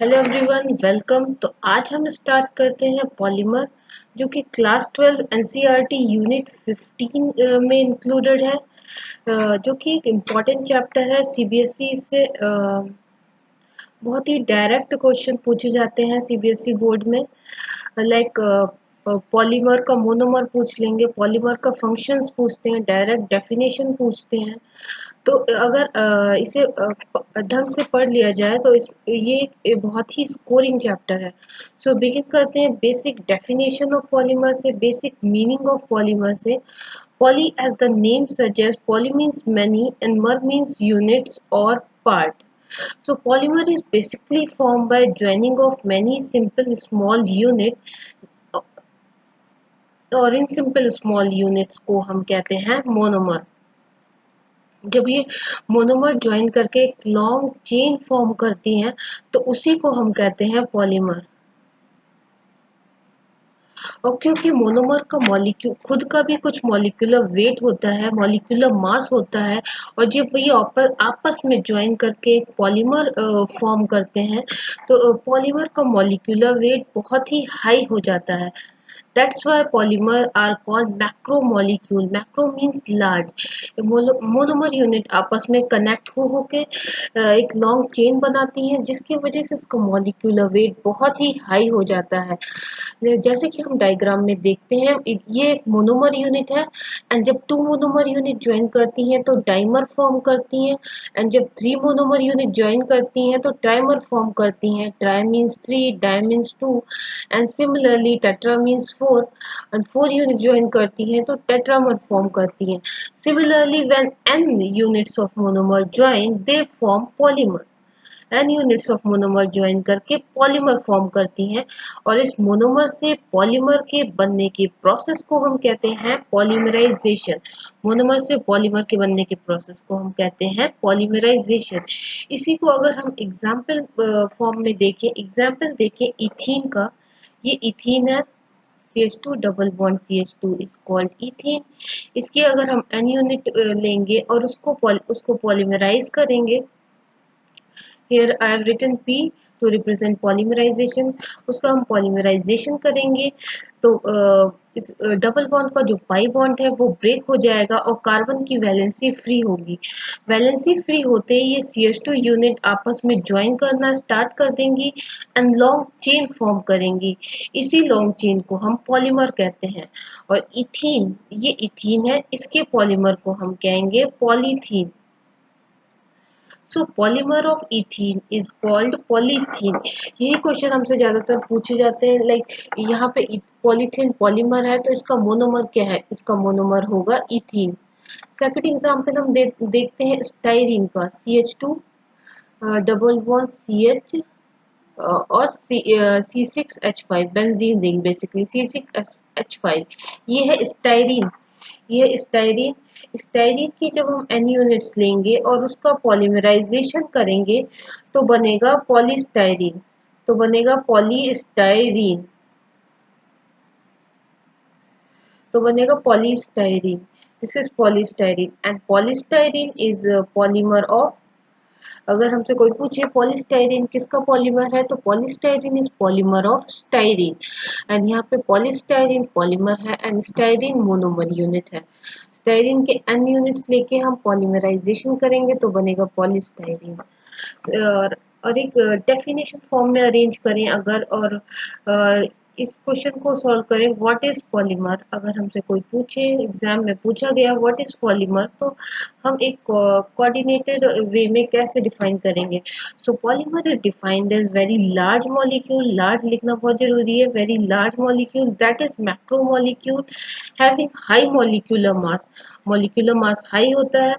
Hello everyone, welcome. तो आज हम स्टार्ट करते हैं पॉलीमर, जो कि क्लास 12 एनसीईआरटी यूनिट 15 में इंक्लूडेड है, जो कि एक इम्पॉर्टेंट चैप्टर है। सीबीएसई से बहुत ही डायरेक्ट क्वेश्चन पूछे जाते हैं सीबीएसई बोर्ड में। लाइक पॉलीमर का मोनोमर पूछ लेंगे, पॉलीमर का फंक्शंस पूछते हैं, डायरेक्ट डेफिनेशन पूछते हैं। तो अगर इसे ढंग से पढ़ लिया जाए तो ये एक बहुत ही स्कोरिंग चैप्टर है। सो बिगिन करते हैं बेसिक डेफिनेशन ऑफ पॉलीमर से, बेसिक मीनिंग ऑफ पॉलीमर से। Poly as the name suggest, poly means many and mer means units और part. So polymer is basically formed by joining of many simple small unit, और in simple small units को हम कहते हैं monomer. जब ये monomer join करके एक लॉन्ग चेन फॉर्म करती हैं तो उसी को हम कहते हैं पॉलीमर। और क्योंकि मोनोमर का मॉलिक्यूल खुद का भी कुछ मॉलिक्यूलर वेट होता है, मॉलिक्यूलर मास होता है, और जब ये आपस में ज्वाइन करके एक पॉलीमर फॉर्म करते हैं तो पॉलीमर का मॉलिक्यूलर वेट बहुत ही हाई हो जाता है। That's why polymer are called macromolecule. Macro means large. Monomer unit आपस में कनेक्ट हो होके एक लॉन्ग चेन बनाती हैं, जिसकी वजह से इसका मॉलिक्यूलर वेट बहुत ही हाई हो जाता है। जैसे कि हम डायग्राम में देखते हैं, ये एक मोनोमर यूनिट है, एंड जब टू मोनोमर यूनिट ज्वाइन करती हैं तो डाइमर फॉर्म करती हैं, एंड जब थ्री मोनोमर यूनिट ज्वाइन करती हैं तो ट्राइमर फॉर्म करती हैं। Tri means three, di means two, and similarly tetra means four, and four unit join करती हैं तो टेट्रामर फॉर्म करती हैं। Similarly when n units of monomer join they form polymer. n units of monomer join करके polymer form करती हैं, और इस मोनोमर से पॉलीमर के बनने की प्रोसेस को हम कहते हैं पॉलीमराइजेशन। मोनोमर से पॉलीमर के बनने के प्रोसेस को हम कहते हैं पॉलीमराइजेशन। इसी को अगर हम एग्जाम्पल फॉर्म में देखें, एग्जाम्पल देखें इथीन का। ये इथीन है, CH2 double bond CH2 is called ethene. इसकी अगर हम n यूनिट लेंगे और उसको पॉलीमराइज करेंगे, here I have written P to represent polymerization। उसका हम polymerization करेंगे तो इस डबल बॉन्ड का जो पाई बॉन्ड है वो ब्रेक हो जाएगा और कार्बन की वैलेंसी फ्री होगी। वैलेंसी फ्री होते ही ये CH2 यूनिट आपस में ज्वाइन करना स्टार्ट कर देंगी एंड लॉन्ग चेन फॉर्म करेंगी। इसी लॉन्ग चेन को हम पॉलीमर कहते हैं। और इथीन, ये इथीन है, इसके पॉलीमर को हम कहेंगे polythene. So polymer of ethene is called polythene. यही क्वेश्चन हमसे ज्यादातर पूछे जाते हैं। लाइक यहाँ पे पॉलीथीन पॉलीमर है तो इसका मोनोमर क्या है, इसका मोनोमर होगा इथीन। सेकंड एग्जांपल हम देखते हैं स्टाइरिन का। CH2 डबल बॉन्ड CH और C6H5 benzene ring, basically C6H5। ये है स्टाइरिन। ये स्टाइरिन, स्टाइरिन की जब हम n यूनिट्स लेंगे और उसका पॉलीमराइजेशन करेंगे तो बनेगा पॉलीस्टाइरीन। तो बनेगा पॉलीस्टाइरीन, तो बनेगा polystyrene. This is polystyrene, and polystyrene is polymer of. अगर हमसे कोई पूछे पॉलीस्टाइरीन किसका पॉलीमर है तो polystyrene is polymer of styrene. And यहाँ पे पॉलीस्टाइरीन पॉलीमर है एंड स्टाइरीन मोनोमर यूनिट है। स्टाइरीन के n यूनिट्स लेके हम पॉलीमराइजेशन करेंगे तो बनेगा पॉलीस्टाइरीन। और एक डेफिनेशन फॉर्म में अरेंज करें अगर, और इस क्वेश्चन को सॉल्व करें, व्हाट इज पॉलीमर। अगर हमसे कोई पूछे, एग्जाम में पूछा गया व्हाट इज पॉलीमर, तो हम एक कोऑर्डिनेटेड वे में कैसे डिफाइन करेंगे। So polymer is defined as very large molecule. Large लिखना बहुत जरूरी है। Very large molecule that is macro molecule having high molecular mass high होता है,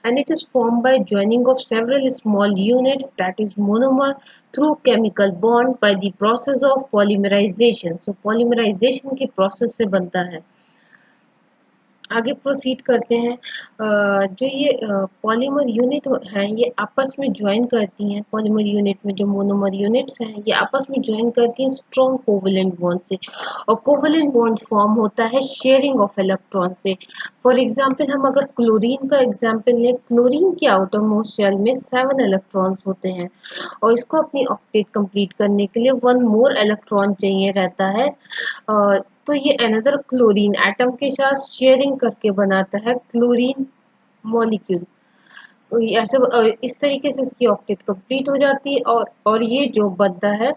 and it is formed by joining of several small units, that is monomer, through chemical bond by the process of polymerization। so polymerization के process से बनता है। आगे proceed करते हैं। जो ये पॉलीमर यूनिट हैं ये आपस में ज्वाइन करती हैं। पॉलीमर यूनिट में जो मोनोमर यूनिट्स हैं ये आपस में ज्वाइन करती हैं स्ट्रॉन्ग कोवेलेंट बॉन्ड से, और कोवेलेंट बॉन्ड फॉर्म होता है शेयरिंग ऑफ इलेक्ट्रॉन से। फॉर एग्जांपल हम अगर क्लोरीन का एग्जांपल लें, क्लोरीन के आउटर मोस्ट शेल में 7 इलेक्ट्रॉन्स होते हैं और इसको अपनी ऑक्टेट कंप्लीट करने के लिए 1 मोर इलेक्ट्रॉन चाहिए रहता है। तो ये अनदर क्लोरीन एटम के साथ शेयरिंग करके बनाता है क्लोरीन मॉलिक्यूल। तो ये ऐसे इस तरीके से इसकी ऑक्टेट कंप्लीट हो जाती है, और ये जो बनता है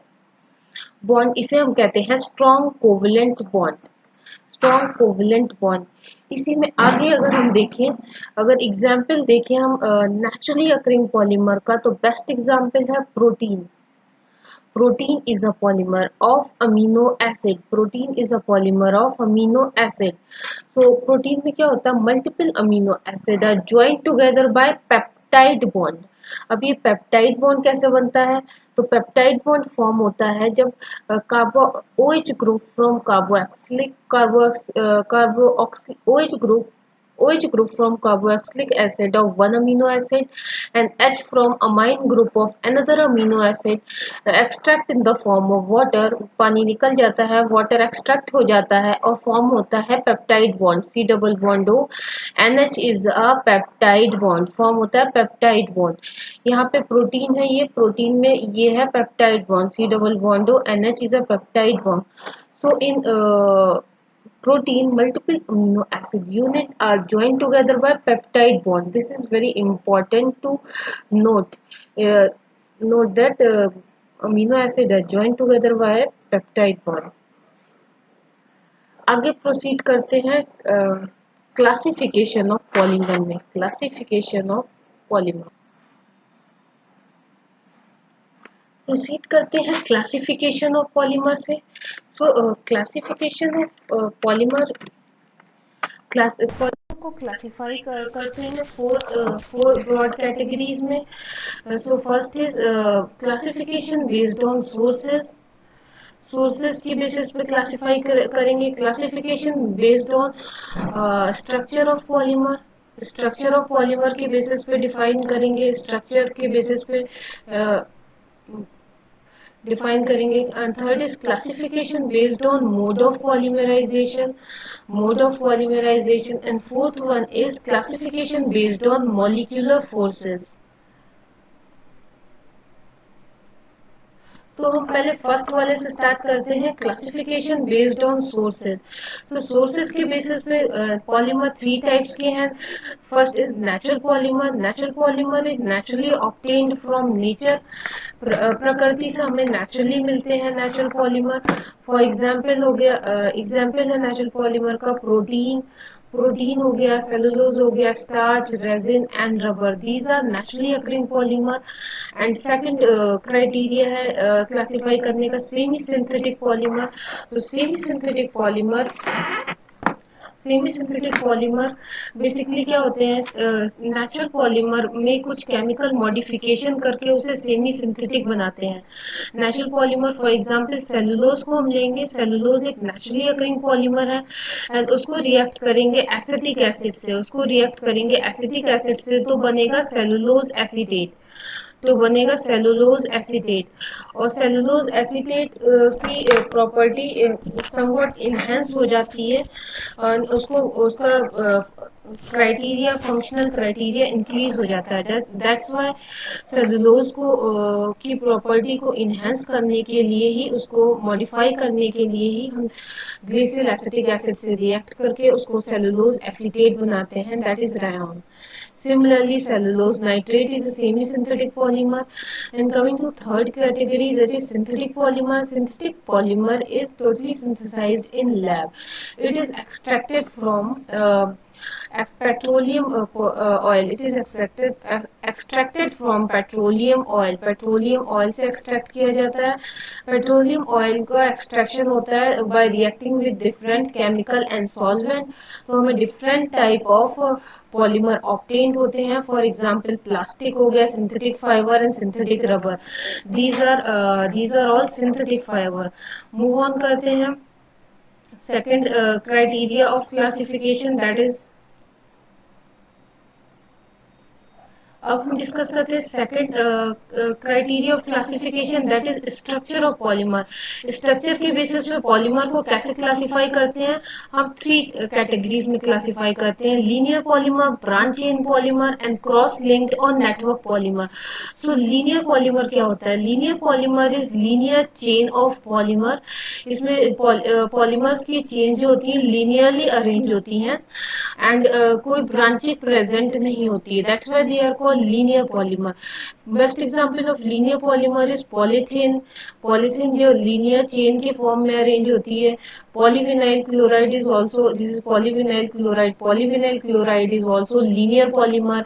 बॉन्ड इसे हम कहते हैं strong covalent bond. Strong covalent bond इसी में आगे अगर हम देखें, अगर एग्जाम्पल देखें हम नेचुरली अकरिंग पॉलीमर का, तो बेस्ट एग्जाम्पल है protein. Protein is a polymer of amino acid. Protein is a polymer of amino acid. So protein में क्या होता है, multiple amino acid are joined together by peptide bond. अब ये peptide bond कैसे बनता है, तो पेप्टाइड बॉन्ड फॉर्म होता है जब कार्बो OH group from carboxylic OH group from carboxylic acid of one amino acid and H from amine group of another amino acid extract in the form of water। पानी निकल जाता है, water extract हो जाता है और फॉर्म होता है peptide bond C double bond O। NH is a peptide bond, form होता है पेप्टाइड बॉन्ड। यहाँ पे प्रोटीन है, ये प्रोटीन में ये है peptide bond C double bond O, NH is a peptide bond. So in protein, multiple amino acid unit are joined together by peptide bond. This is very important to note. Uh, Note that amino acid are joined together by a peptide bond. आगे proceed करते हैं classification of polymer में। Classification of polymer proceed करते हैं classification of polymer से। सो classification of polymer class को classify करते हैं फोर ब्रॉड कैटेगरीज में। So first is classification based on sources. Sources की बेसिस पे क्लासिफाई करेंगे। Classification based on structure of polymer. Structure of polymer के बेसिस पे डिफाइन करेंगे। स्ट्रक्चर के बेसिस पे डिफाइन करेंगे। And third is classification based on mode of polymerization. Mode of polymerization. And fourth one is classification based on molecular forces. तो हम पहले first वाले से स्टार्ट करते हैं, क्लासिफिकेशन बेस्ड ऑन सोर्सेज। तो सोर्सेज के बेसिस पे पॉलीमर 3 टाइप्स के हैं। First is natural polymer. Natural polymer is naturally obtained from nature. प्रकृति से हमें नेचुरली मिलते हैं नेचुरल पॉलीमर। फॉर एग्जाम्पल हो गया, एग्जाम्पल है नेचुरल पॉलीमर का प्रोटीन। प्रोटीन हो गया, सेलुलोज हो गया, starch, resin and rubber. These are naturally occurring polymer. And second criteria है क्लासिफाई करने का, सेमी सिंथेटिक पॉलीमर। तो सेमी सिंथेटिक पॉलीमर बेसिकली क्या होते हैं, नेचुरल पॉलीमर में कुछ केमिकल मॉडिफिकेशन करके उसे सेमी सिंथेटिक बनाते हैं। Natural polymer for example cellulose को हम लेंगे। सेलुलोज एक नेचुरली अकरिंग पॉलीमर है एंड उसको रिएक्ट करेंगे एसिटिक एसिड से। उसको रिएक्ट करेंगे एसिटिक एसिड से तो बनेगा सेलुलोज एसीटेट। तो बनेगा सेलुलोज एसीटेट। और सेलुलोज एसीटेट की प्रॉपर्टी समवट इनहेंस हो जाती है और उसको उसका क्राइटेरिया, फंक्शनल क्राइटेरिया इंक्रीज हो जाता है। दैट्स व्हाई सेलुलोज को की प्रॉपर्टी को इनहेंस करने के लिए ही, उसको मॉडिफाई करने के लिए ही हम ग्लिसरॉल एसिटिक एसिड से रिएक्ट करके उसको सेलुलोज एसीटेट बनाते हैं, that is rayon. Similarly, cellulose nitrate is a semi-synthetic polymer. And coming to third category, that is synthetic polymer. Synthetic polymer is totally synthesized in lab. It is extracted from petroleum oil. It is extracted from petroleum oil. Petroleum oil से extract किया जाता है। Petroleum oil का extraction होता है by reacting with different chemical and solvent। तो हमें different type of polymer obtained होते हैं। For example, plastic हो गया, synthetic fiber and synthetic rubber. These are all synthetic fiber। Move on करते हैं Second criteria of classification, that is, अब हम डिस्कस करते हैं second criteria of classification, that is structure of polymer. Structure के basis पे पॉलीमर को कैसे क्लासिफाई करते हैं? हम थ्री कैटेगरीज में क्लासिफाई करते हैं: linear polymer, branch chain polymer and cross linked और network polymer. So linear polymer क्या होता है? Linear polymer is linear chain of polymer. इसमें पॉलीमर्स की चेन जो होती है लीनियरली अरेंज होती हैं एंड कोई ब्रांचिंग प्रेजेंट नहीं होती है, that's why they are called linear polymer. Best example of linear polymer is polythene. Polythene जो लीनियर चेन के फॉर्म में अरेंज होती है। Polyvinyl chloride is also, this is polyvinyl chloride. Polyvinyl chloride is also linear polymer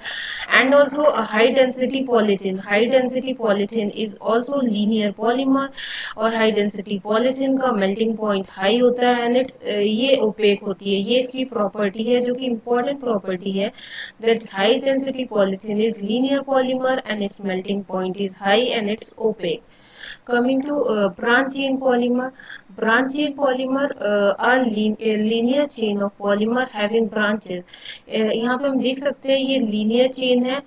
and also high density polythene. High density polythene is also linear polymer. और high density polythene का melting point high होता है and it's ये OPEC होती है। ये इसकी property है जो कि इंपॉर्टेंट प्रॉपर्टी है, that high density polythene is linear polymer and its melting point is high and it's opaque. Coming to branch chain polymer, branch chain polymer are a linear chain of polymer having branches. यहाँ पे हम देख सकते हैं ये linear chain है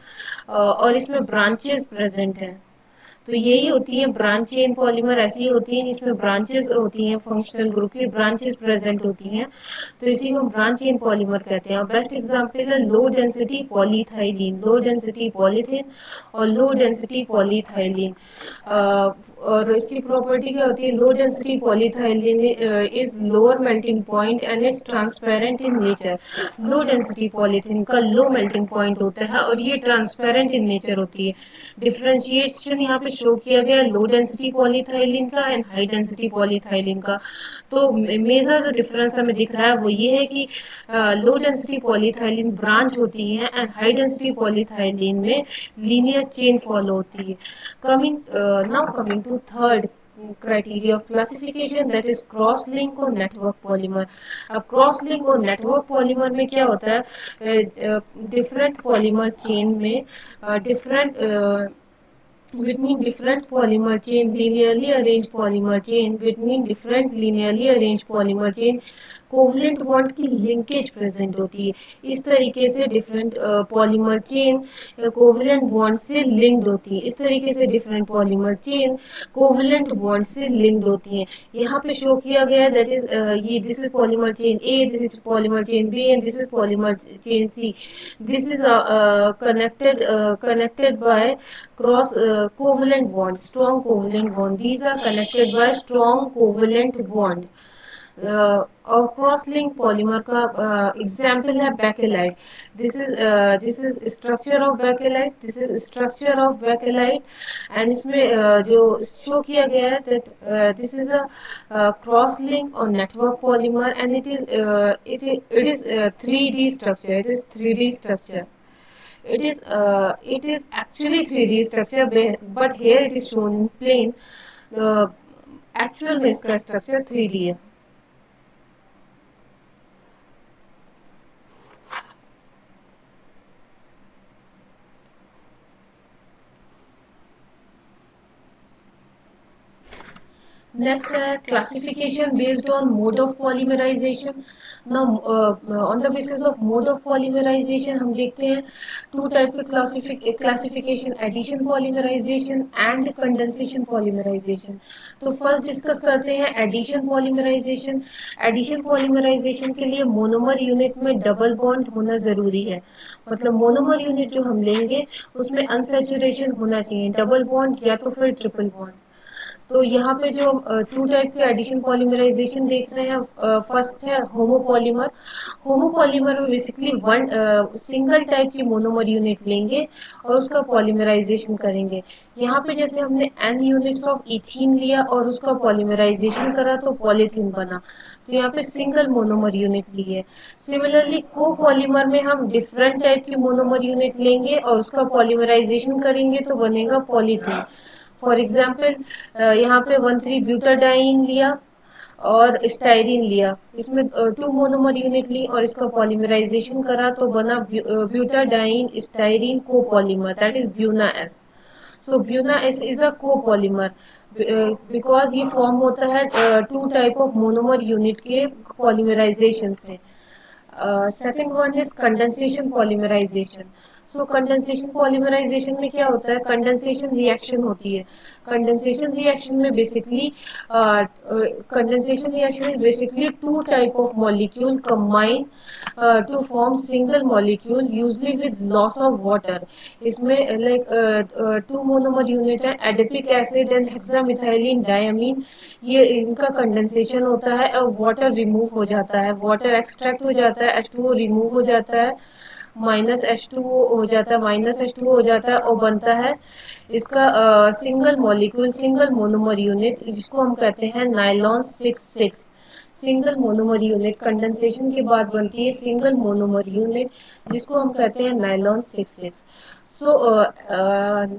और इसमें branches present हैं। तो यही होती है ब्रांच चेन पॉलीमर, ऐसी होती हैं इसमें ब्रांचेस होती हैं, फंक्शनल ग्रुप की ब्रांचेस प्रेजेंट होती हैं, तो इसी को हम ब्रांच चेन पॉलीमर कहते हैं। बेस्ट एग्जांपल है low density polyethylene, low density polythene और लो डेंसिटी पॉलीथाइलिन। और इसकी प्रॉपर्टी क्या होती है? Low density polyethylene is lower melting point and is transparent in nature. Low density polythene का लो मेल्टिंग पॉइंट होता है और ये ट्रांसपेरेंट इन नेचर होती है। डिफरेंशिएशन यहाँ पे शो किया गया लो डेंसिटी पॉलीथाइलिन का एंड हाई डेंसिटी पॉलीथाइलिन का। तो मेजर जो डिफरेंस हमें दिख रहा है वो ये है कि लो डेंसिटी पॉलीथाइलिन ब्रांच होती है एंड हाई डेंसिटी पॉलीथाइलिन में लीनियर चेन फॉलो होती है। Coming to third criteria of classification, that is cross link और network polymer। अब cross link और network polymer में क्या होता है? different polymer chain में different between different polymer chain, linearly arranged polymer chain, between different linearly arranged polymer chain covalent bond की linkage present होती है। इस तरीके से different polymer chain covalent bond से लिंक्ड होती है। इस तरीके से different polymer chain covalent bond से लिंक्ड होती हैं। यहाँ पे शो किया गया है, दैट इज ये this is polymer chain A, this is polymer chain B and this is polymer chain C. This is connected by cross covalent bond, strong covalent bond. These are connected by strong covalent bond. और cross link polymer का example है bakelite. This is structure of bakelite, this is structure of bakelite and इसमें जो show किया गया है that this is a cross link और network polymer and it is 3D structure, it is 3D structure. It is actually 3D structure, but here it is shown in plane. Actual में इसका structure 3D है। Next, classification based on mode of polymerization. Now, on the basis of mode of polymerization, हम देखते हैं two type के classification: addition polymerization and condensation polymerization. तो first discuss करते हैं addition polymerization. Addition polymerization के लिए monomer unit में double bond होना जरूरी है। मतलब monomer unit जो हम लेंगे उसमें unsaturation होना चाहिए, double bond या तो फिर triple bond। तो यहाँ पे जो टू टाइप के एडिशन पॉलीमराइजेशन देख रहे हैं, फर्स्ट है होमोपॉलीमर। होमोपॉलीमर में बेसिकली वन सिंगल टाइप की मोनोमर यूनिट लेंगे और उसका पॉलीमराइजेशन करेंगे। यहाँ पे जैसे हमने n यूनिट्स ऑफ इथीन लिया और उसका पॉलीमराइजेशन करा तो पॉलीथीन बना, तो यहाँ पे सिंगल मोनोमर यूनिट ली है। सिमिलरली कोपॉलीमर में हम डिफरेंट टाइप की मोनोमर यूनिट लेंगे और उसका पॉलीमराइजेशन करेंगे तो बनेगा पॉलीथीन। फॉर एग्जाम्पल यहाँ पे 1,3-ब्यूटाडाइन लिया और स्टाइरिन लिया, इसमें 2 मोनोमर यूनिट ली और इसका पॉलीमराइजेशन करा तो बना butadiene styrene copolymer, that is Buna S. So Buna S is a copolymer. Because ये फॉर्म होता है two type of monomer unit के पॉलीमराइजेशन से। Second one is condensation polymerization. So condensation polymerization में क्या होता है, कंडेंसेशन रिएक्शन होती है। कंडेंसेशन रिएक्शन में basically condensation reaction is basically two type of molecule combine to form single molecule usually with loss of water. इसमें like to monomer unit है, adipic acid and hexamethylene diamine. ये इनका condensation होता है और water remove हो जाता है, वाटर एक्सट्रैक्ट हो जाता है, H2O रिमूव हो जाता है, माइनस H2O हो जाता है, माइनस H2O हो जाता है और बनता है इसका single molecule, single monomer unit, जिसको हम कहते हैं nylon 6,6। Single monomer unit condensation के बाद बनती है सिंगल मोनोमर यूनिट, जिसको हम कहते हैं नाइलॉन 6,6। सो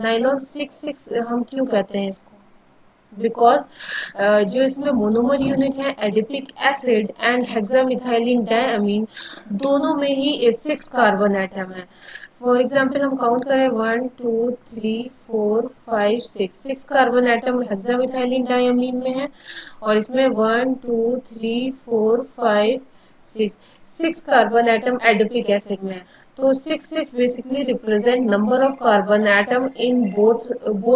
नाइलॉन 6,6 हम क्यों कहते हैं इसको, बिकॉज जो इसमें मोनोमर यूनिट है adipic acid and hexamethylene diamine, दोनों में ही 6 कार्बन एटम है। फॉर एग्जाम्पल हम काउंट करें 1 2 3 4 5 6, 6 कार्बन एटम हेक्सामिथाइलिन डायमीन में है और इसमें 1 2 3 4 5 6, 6 कार्बन एटम एडिपिक एसिड में है। तो 6 basically represent number of carbon atom in both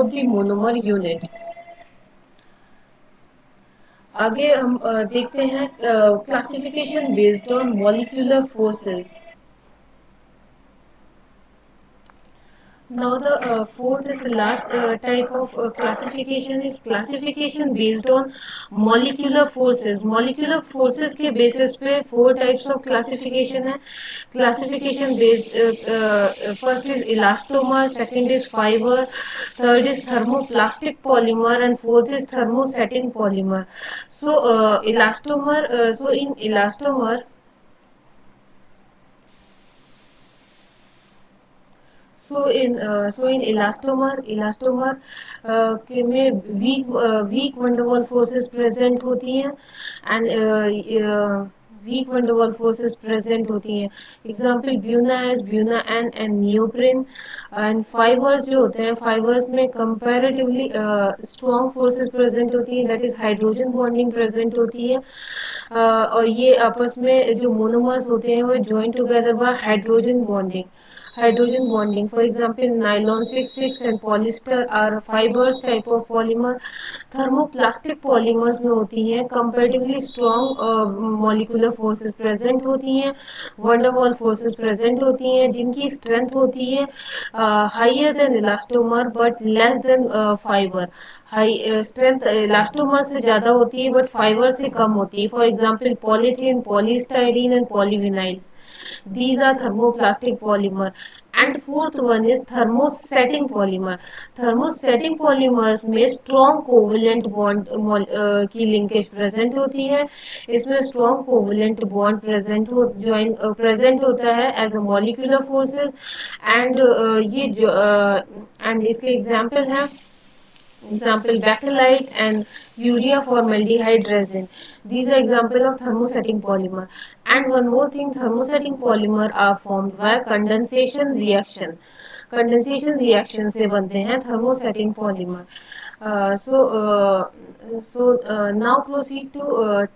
the monomer unit. आगे हम देखते हैं classification based on molecular forces. Now the fourth and the last type of classification is classification based on molecular forces. Molecular forces के basis पे four types of classification है। Classification based first is elastomer, second is fiber, third is thermoplastic polymer and fourth is thermosetting polymer. So elastomer, so in elastomer, so in elastomer के में week van der Waals forces present होती हैं and weak van der Waals forces present होती हैं। Example Buna as Buna and neoprene. And fibres जो होते हैं, fibres में कंपैरेटिवली स्ट्रॉन्ग फोर्सेस प्रेजेंट होती हैं, that is hydrogen bonding present होती है। और ये आपस में जो मोनोमर्स होते हैं वो join together by hydrogen bonding. Hydrogen bonding. For example, nylon 6,6 and polyester are fibers type of polymer. Thermoplastic polymers में होती हैं comparatively strong molecular forces present होती हैं, van der Waals forces present होती हैं, जिनकी strength होती है higher than elastomer but less than fiber. High strength elastomer से ज्यादा होती है बट फाइबर से कम होती है। For example polythene, polystyrene and polyvinyl, these are thermoplastic polymer. And fourth one is thermosetting polymer. Thermosetting polymers में strong covalent bond की linkage present होती है। इसमें strong covalent bond present होता है as a molecular forces। and ये जो and इसके example हैं, example bacillite and urea formaldehyde resin. These are example of thermosetting polymer. And one more thing, thermosetting polymer are formed by condensation reaction. Condensation reaction से बनते हैं thermosetting polymer. So now proceed to